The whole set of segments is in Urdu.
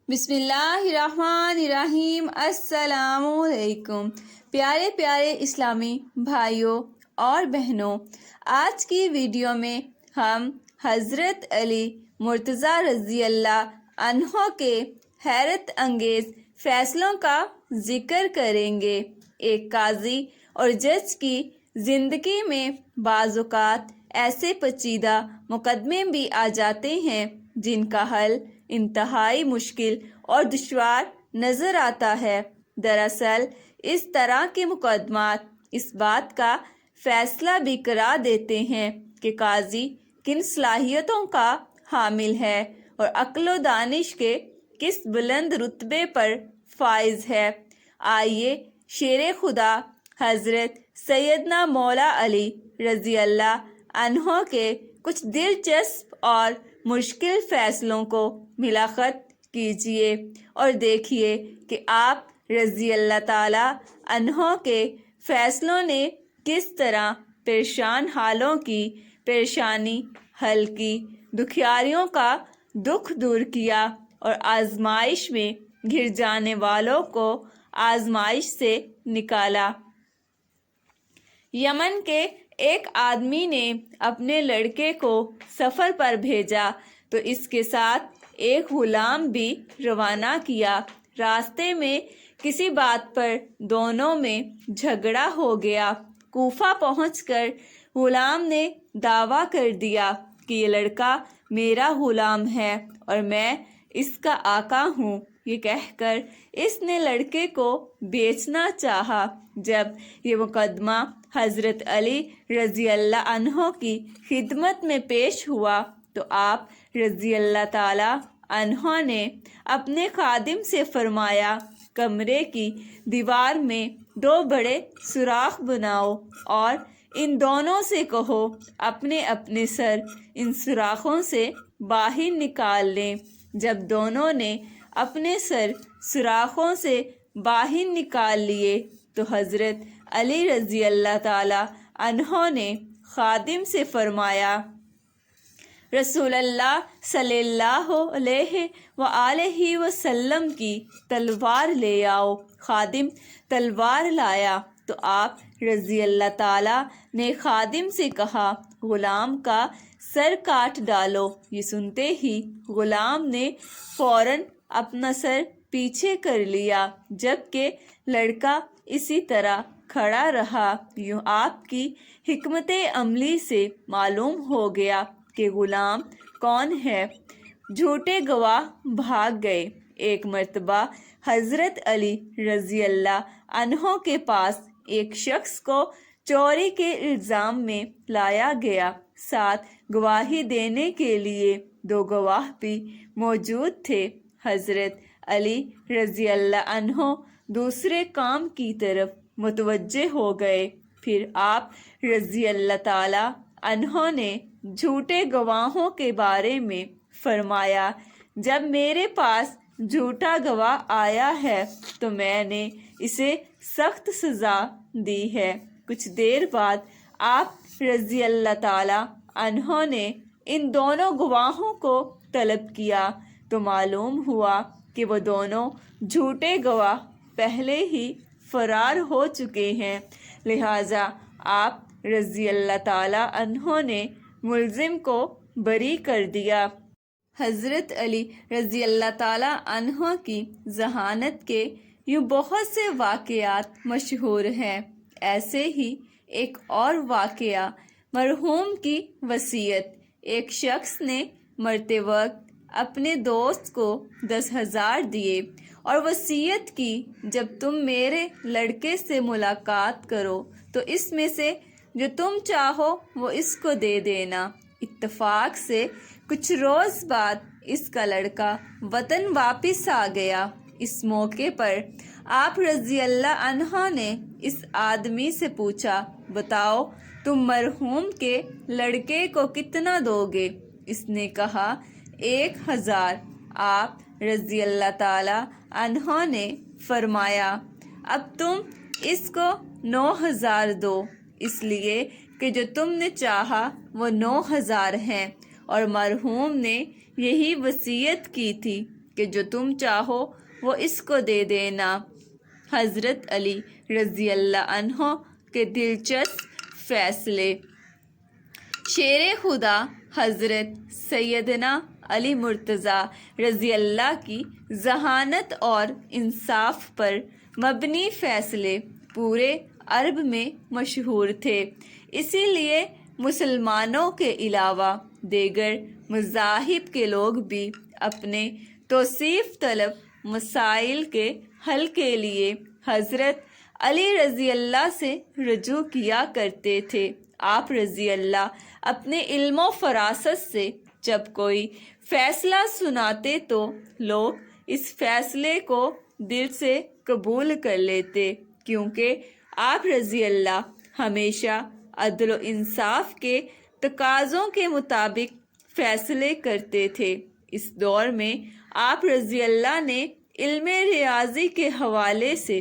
بسم اللہ الرحمن الرحیم۔ السلام علیکم پیارے پیارے اسلامی بھائیوں اور بہنوں، آج کی ویڈیو میں ہم حضرت علی مرتضیٰ رضی اللہ عنہ کے حیرت انگیز فیصلوں کا ذکر کریں گے۔ ایک قاضی اور جج کی زندگی میں بعض اوقات ایسے پیچیدہ مقدمے بھی آ جاتے ہیں جن کا حل انتہائی مشکل اور دشوار نظر آتا ہے۔ دراصل اس طرح کے مقدمات اس بات کا فیصلہ بھی کرا دیتے ہیں کہ قاضی کن صلاحیتوں کا حامل ہے اور عقل و دانش کے کس بلند رتبے پر فائز ہے۔ آئیے شیر خدا حضرت سیدنا مولا علی رضی اللہ عنہ کے کچھ دلچسپ اور مشکل فیصلوں کو ملاخط کیجیے اور دیکھیے کہ آپ رضی اللہ تعالی عنہ کے فیصلوں نے کس طرح پریشان حالوں کی پریشانی حل کی، دکھیاریوں کا دکھ دور کیا اور آزمائش میں گر جانے والوں کو آزمائش سے نکالا۔ یمن کے ایک آدمی نے اپنے لڑکے کو سفر پر بھیجا تو اس کے ساتھ ایک غلام بھی روانہ کیا۔ راستے میں کسی بات پر دونوں میں جھگڑا ہو گیا۔ کوفہ پہنچ کر غلام نے دعویٰ کر دیا کہ یہ لڑکا میرا غلام ہے اور میں اس کا آقا ہوں۔ یہ کہہ کر اس نے لڑکے کو بیچنا چاہا۔ جب یہ مقدمہ حضرت علی رضی اللہ عنہ کی خدمت میں پیش ہوا تو آپ رضی اللہ تعالی عنہ نے اپنے خادم سے فرمایا، کمرے کی دیوار میں 2 بڑے سوراخ بناؤ اور ان دونوں سے کہو اپنے اپنے سر ان سوراخوں سے باہر نکال لیں۔ جب دونوں نے اپنے سر سوراخوں سے باہر نکال لیے تو حضرت علی رضی اللہ تعالی عنہ نے خادم سے فرمایا، رسول اللہ صلی اللہ علیہ وآلہ وسلم کی تلوار لے آؤ۔ خادم تلوار لایا تو آپ رضی اللہ تعالی نے خادم سے کہا، غلام کا سر کاٹ ڈالو۔ یہ سنتے ہی غلام نے فوراً اپنا سر پیچھے کر لیا، جبکہ لڑکا اسی طرح کھڑا رہا۔ یوں آپ کی حکمت عملی سے معلوم ہو گیا کہ غلام کون ہے۔ جھوٹے گواہ بھاگ گئے۔ ایک مرتبہ حضرت علی رضی اللہ عنہ کے پاس ایک شخص کو چوری کے الزام میں لایا گیا۔ ساتھ گواہی دینے کے لیے 2 گواہ بھی موجود تھے۔ حضرت علی رضی اللہ عنہ دوسرے کام کی طرف متوجہ ہو گئے۔ پھر آپ رضی اللہ تعالی عنہ نے جھوٹے گواہوں کے بارے میں فرمایا، جب میرے پاس جھوٹا گواہ آیا ہے تو میں نے اسے سخت سزا دی ہے۔ کچھ دیر بعد آپ رضی اللہ تعالی عنہ نے ان دونوں گواہوں کو طلب کیا تو معلوم ہوا کہ وہ دونوں جھوٹے گواہ پہلے ہی فرار ہو چکے ہیں، لہٰذا آپ رضی اللہ تعالی عنہ نے ملزم کو بری کر دیا۔ حضرت علی رضی اللہ تعالی عنہ کی ذہانت کے یوں بہت سے واقعات مشہور ہیں۔ ایسے ہی ایک اور واقعہ، مرحوم کی وصیت۔ ایک شخص نے مرتے وقت اپنے دوست کو 10,000 دیے اور وصیت کی، جب تم میرے لڑکے سے ملاقات کرو تو اس میں سے جو تم چاہو وہ اس کو دے دینا۔ اتفاق سے کچھ روز بعد اس کا لڑکا وطن واپس آ گیا۔ اس موقع پر آپ رضی اللہ عنہ نے اس آدمی سے پوچھا، بتاؤ تم مرحوم کے لڑکے کو کتنا دو گے؟ اس نے کہا 1,000۔ آپ رضی اللہ تعالی عنہ نے فرمایا، اب تم اس کو 9,000 دو، اس لیے کہ جو تم نے چاہا وہ 9,000 ہیں اور مرحوم نے یہی وصیت کی تھی۔ کہ جو تم چاہو وہ اس کو دے دینا۔ حضرت علی رضی اللہ عنہ کے دلچسپ فیصلے۔ شیر خدا حضرت سیدنا علی مرتضیٰ رضی اللہ کی ذہانت اور انصاف پر مبنی فیصلے پورے عرب میں مشہور تھے، اسی لیے مسلمانوں کے علاوہ دیگر مذاہب کے لوگ بھی اپنے توصیف طلب مسائل کے حل کے لیے حضرت علی رضی اللہ سے رجوع کیا کرتے تھے۔ آپ رضی اللہ اپنے علم و فراست سے جب کوئی فیصلہ سناتے تو لوگ اس فیصلے کو دل سے قبول کر لیتے، کیونکہ آپ رضی اللہ ہمیشہ عدل و انصاف کے تقاضوں کے مطابق فیصلے کرتے تھے۔ اس دور میں آپ رضی اللہ نے علم ریاضی کے حوالے سے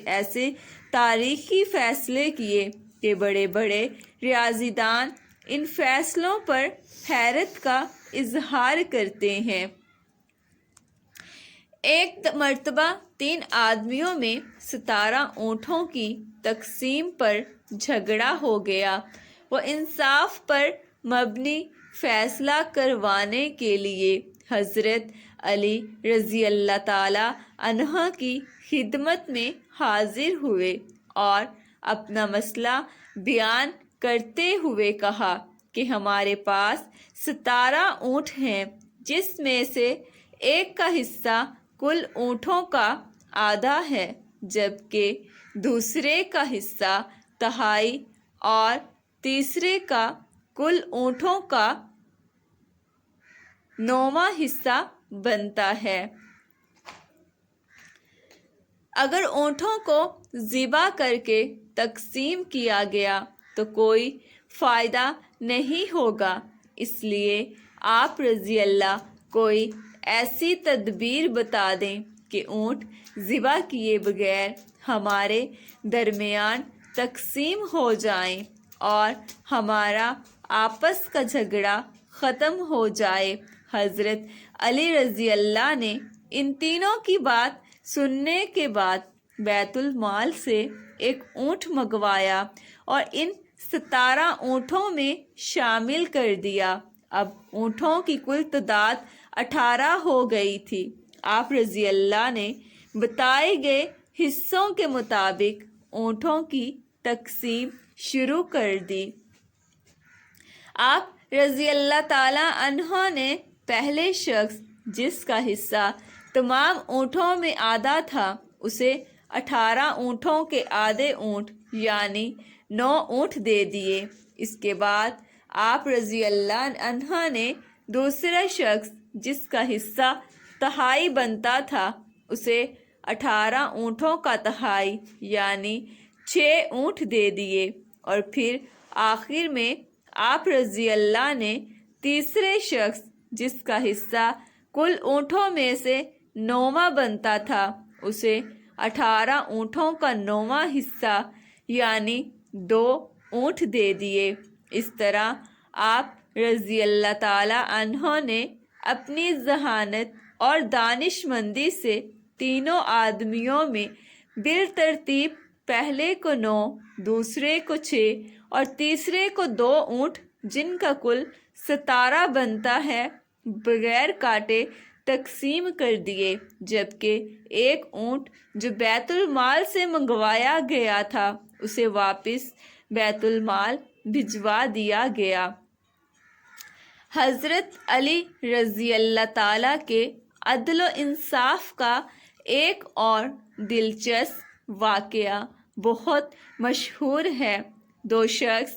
ایسے تاریخی فیصلے کیے کہ بڑے بڑے ریاضی دان ان فیصلوں پر حیرت کا اظہار کرتے ہیں۔ ایک مرتبہ 3 آدمیوں میں 17 اونٹوں کی تقسیم پر جھگڑا ہو گیا۔ وہ انصاف پر مبنی فیصلہ کروانے کے لیے حضرت علی رضی اللہ تعالی عنہ کی خدمت میں حاضر ہوئے اور اپنا مسئلہ بیان کرتے ہوئے کہا کہ ہمارے پاس 17 اونٹ ہیں، جس میں سے ایک کا حصہ کل اونٹوں کا آدھا ہے، جبکہ دوسرے کا حصہ تہائی اور تیسرے کا کل اونٹوں کا 9واں حصہ بنتا ہے۔ اگر اونٹوں کو ذبح کر کے تقسیم کیا گیا تو کوئی فائدہ نہیں ہوگا، اس لیے آپ رضی اللہ کوئی ایسی تدبیر بتا دیں کہ اونٹ ذبح کیے بغیر ہمارے درمیان تقسیم ہو جائیں اور ہمارا آپس کا جھگڑا ختم ہو جائے۔ حضرت علی رضی اللہ نے ان تینوں کی بات سننے کے بعد بیت المال سے ایک اونٹ منگوایا اور ان 17 اونٹوں میں شامل کر دیا۔ اب اونٹوں کی کل تعداد 18 ہو گئی تھی۔ آپ رضی اللہ نے بتائے گئے حصوں کے مطابق اونٹوں کی تقسیم شروع کر دی۔ آپ رضی اللہ تعالی عنہ نے پہلے شخص جس کا حصہ تمام اونٹوں میں آدھا تھا اسے 18 اونٹوں کے آدھے اونٹ یعنی 9 اونٹ دے دیے۔ اس کے بعد آپ رضی اللہ عنہ نے دوسرا شخص جس کا حصہ تہائی بنتا تھا اسے 18 اونٹوں کا تہائی یعنی 6 اونٹ دے دیے، اور پھر آخر میں آپ رضی اللہ نے تیسرے شخص جس کا حصہ کل اونٹوں میں سے 9واں بنتا تھا اسے 18 اونٹوں کا 9واں حصہ یعنی 2 اونٹ دے دیے۔ اس طرح آپ رضی اللہ تعالی عنہ نے اپنی ذہانت اور دانش مندی سے تینوں آدمیوں میں بالترتیب پہلے کو 9، دوسرے کو 6 اور تیسرے کو 2 اونٹ جن کا کل 17 بنتا ہے بغیر کاٹے تقسیم کر دیے، جبکہ ایک اونٹ جو بیت المال سے منگوایا گیا تھا اسے واپس بیت المال بھجوا دیا گیا۔ حضرت علی رضی اللہ تعالیٰ کے عدل و انصاف کا ایک اور دلچسپ واقعہ بہت مشہور ہے۔ 2 شخص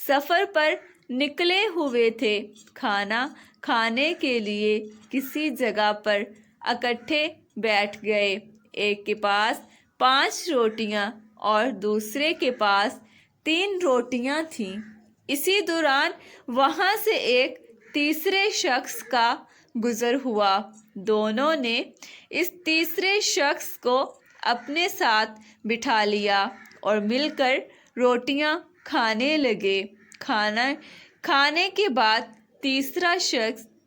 سفر پر نکلے ہوئے تھے، کھانا کھانے کے لیے کسی جگہ پر اکٹھے بیٹھ گئے۔ ایک کے پاس 5 روٹیاں اور دوسرے کے پاس 3 روٹیاں تھیں۔ اسی دوران وہاں سے ایک تیسرے شخص کا گزر ہوا۔ دونوں نے اس تیسرے شخص کو اپنے ساتھ بٹھا لیا اور مل کر روٹیاں کھانے لگے۔ کھانا کھانے کے بعد تیسرا شخص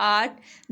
8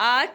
8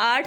8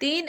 3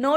9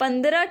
15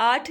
8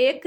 1